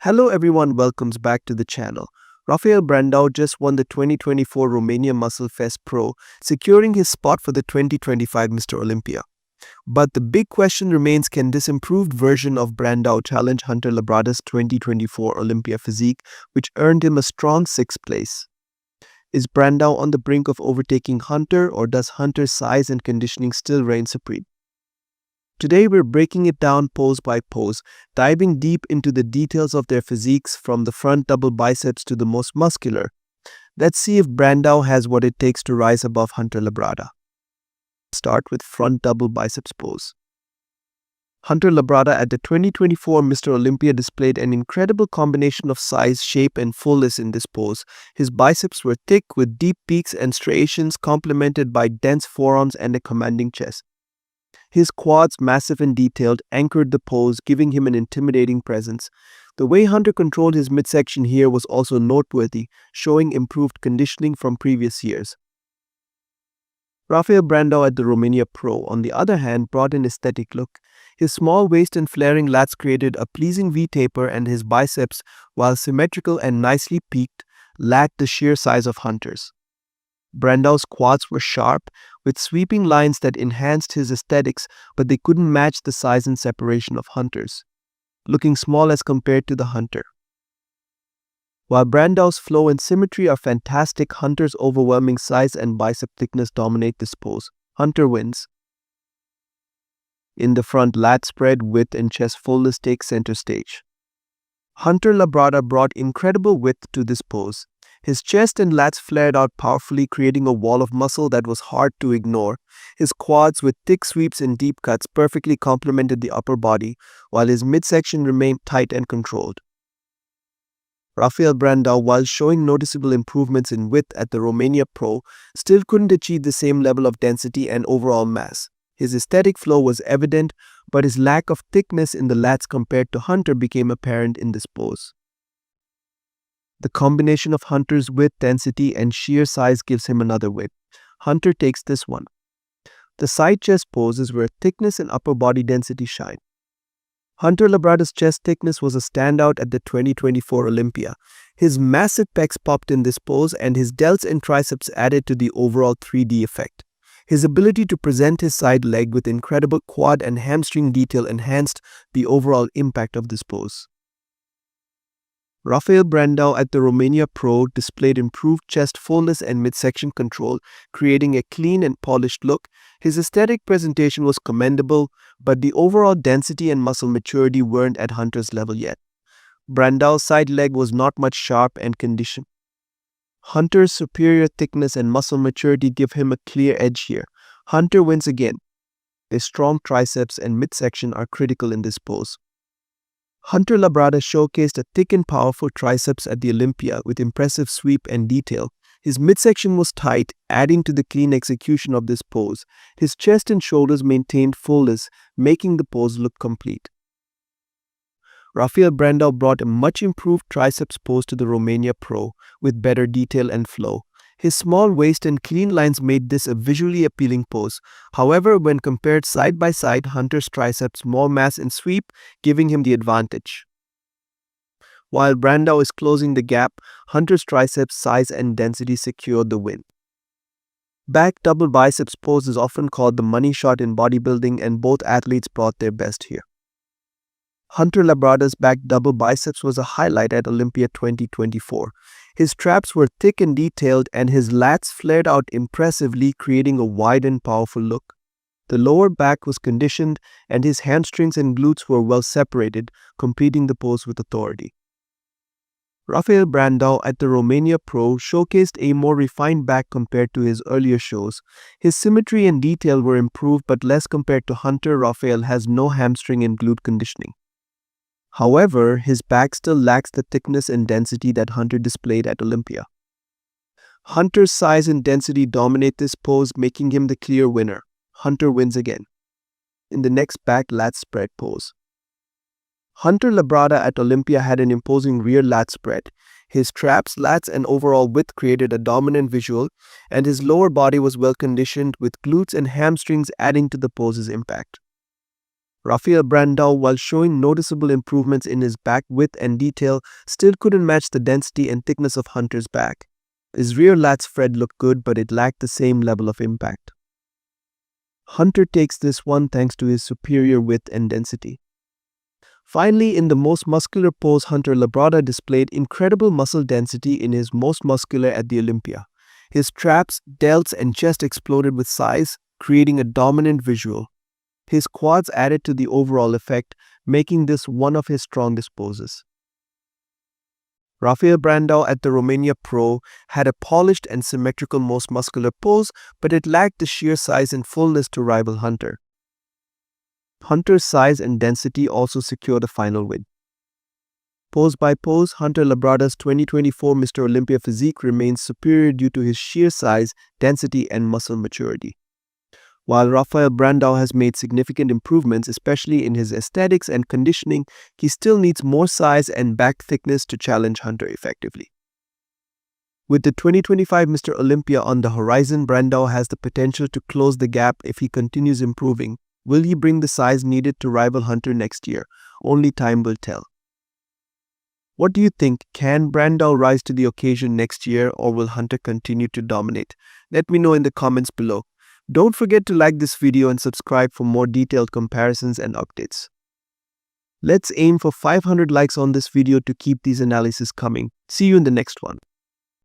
Hello everyone, welcomes back to the channel. Rafael Brando just won the 2024 Romania Muscle Fest Pro, securing his spot for the 2025 Mr. Olympia. But the big question remains, can this improved version of Brando challenge Hunter Labrada's 2024 Olympia physique, which earned him a strong 6th place? Is Brando on the brink of overtaking Hunter, or does Hunter's size and conditioning still reign supreme? Today we're breaking it down pose by pose, diving deep into the details of their physiques from the front double biceps to the most muscular. Let's see if Brando has what it takes to rise above Hunter Labrada. Start with front double biceps pose. Hunter Labrada at the 2024 Mr. Olympia displayed an incredible combination of size, shape, and fullness in this pose. His biceps were thick with deep peaks and striations complemented by dense forearms and a commanding chest. His quads, massive and detailed, anchored the pose, giving him an intimidating presence. The way Hunter controlled his midsection here was also noteworthy, showing improved conditioning from previous years. Rafael Brando at the Romania Pro, on the other hand, brought an aesthetic look. His small waist and flaring lats created a pleasing V-taper, and his biceps, while symmetrical and nicely peaked, lacked the sheer size of Hunter's. Brando's quads were sharp, with sweeping lines that enhanced his aesthetics, but they couldn't match the size and separation of Hunter's, looking small as compared to the Hunter. While Brando's flow and symmetry are fantastic, Hunter's overwhelming size and bicep thickness dominate this pose. Hunter wins. In the front, lat spread, width, and chest fullness take center stage. Hunter Labrada brought incredible width to this pose. His chest and lats flared out powerfully, creating a wall of muscle that was hard to ignore. His quads, with thick sweeps and deep cuts, perfectly complemented the upper body, while his midsection remained tight and controlled. Rafael Brando, while showing noticeable improvements in width at the Romania Pro, still couldn't achieve the same level of density and overall mass. His aesthetic flow was evident, but his lack of thickness in the lats compared to Hunter became apparent in this pose. The combination of Hunter's width, density, and sheer size gives him another win. Hunter takes this one. The side chest pose is where thickness and upper body density shine. Hunter Labrada's chest thickness was a standout at the 2024 Olympia. His massive pecs popped in this pose, and his delts and triceps added to the overall 3D effect. His ability to present his side leg with incredible quad and hamstring detail enhanced the overall impact of this pose. Rafael Brando at the Romania Pro displayed improved chest fullness and midsection control, creating a clean and polished look. His aesthetic presentation was commendable, but the overall density and muscle maturity weren't at Hunter's level yet. Brando's side leg was not much sharp and conditioned. Hunter's superior thickness and muscle maturity give him a clear edge here. Hunter wins again. His strong triceps and midsection are critical in this pose. Hunter Labrada showcased a thick and powerful triceps at the Olympia with impressive sweep and detail. His midsection was tight, adding to the clean execution of this pose. His chest and shoulders maintained fullness, making the pose look complete. Rafael Brando brought a much improved triceps pose to the Romania Pro with better detail and flow. His small waist and clean lines made this a visually appealing pose. However, when compared side by side, Hunter's triceps more mass and sweep, giving him the advantage. While Brando is closing the gap, Hunter's triceps size and density secured the win. Back double biceps pose is often called the money shot in bodybuilding, and both athletes brought their best here. Hunter Labrada's back double biceps was a highlight at Olympia 2024. His traps were thick and detailed, and his lats flared out impressively, creating a wide and powerful look. The lower back was conditioned, and his hamstrings and glutes were well separated, completing the pose with authority. Rafael Brando at the Romania Pro showcased a more refined back compared to his earlier shows. His symmetry and detail were improved, but less compared to Hunter. Rafael has no hamstring and glute conditioning. However, his back still lacks the thickness and density that Hunter displayed at Olympia. Hunter's size and density dominate this pose, making him the clear winner. Hunter wins again. In the next, back lat spread pose. Hunter Labrada at Olympia had an imposing rear lat spread. His traps, lats, and overall width created a dominant visual, and his lower body was well conditioned, with glutes and hamstrings adding to the pose's impact. Rafael Brando, while showing noticeable improvements in his back width and detail, still couldn't match the density and thickness of Hunter's back. His rear lat spread looked good, but it lacked the same level of impact. Hunter takes this one thanks to his superior width and density. Finally, in the most muscular pose, Hunter Labrada displayed incredible muscle density in his most muscular at the Olympia. His traps, delts, and chest exploded with size, creating a dominant visual. His quads added to the overall effect, making this one of his strongest poses. Rafael Brando at the Romania Pro had a polished and symmetrical most muscular pose, but it lacked the sheer size and fullness to rival Hunter. Hunter's size and density also secured a final win. Pose by pose, Hunter Labrada's 2024 Mr. Olympia physique remains superior due to his sheer size, density, and muscle maturity. While Rafael Brando has made significant improvements, especially in his aesthetics and conditioning, he still needs more size and back thickness to challenge Hunter effectively. With the 2025 Mr. Olympia on the horizon, Brando has the potential to close the gap if he continues improving. Will he bring the size needed to rival Hunter next year? Only time will tell. What do you think? Can Brando rise to the occasion next year, or will Hunter continue to dominate? Let me know in the comments below. Don't forget to like this video and subscribe for more detailed comparisons and updates. Let's aim for 500 likes on this video to keep these analyses coming. See you in the next one.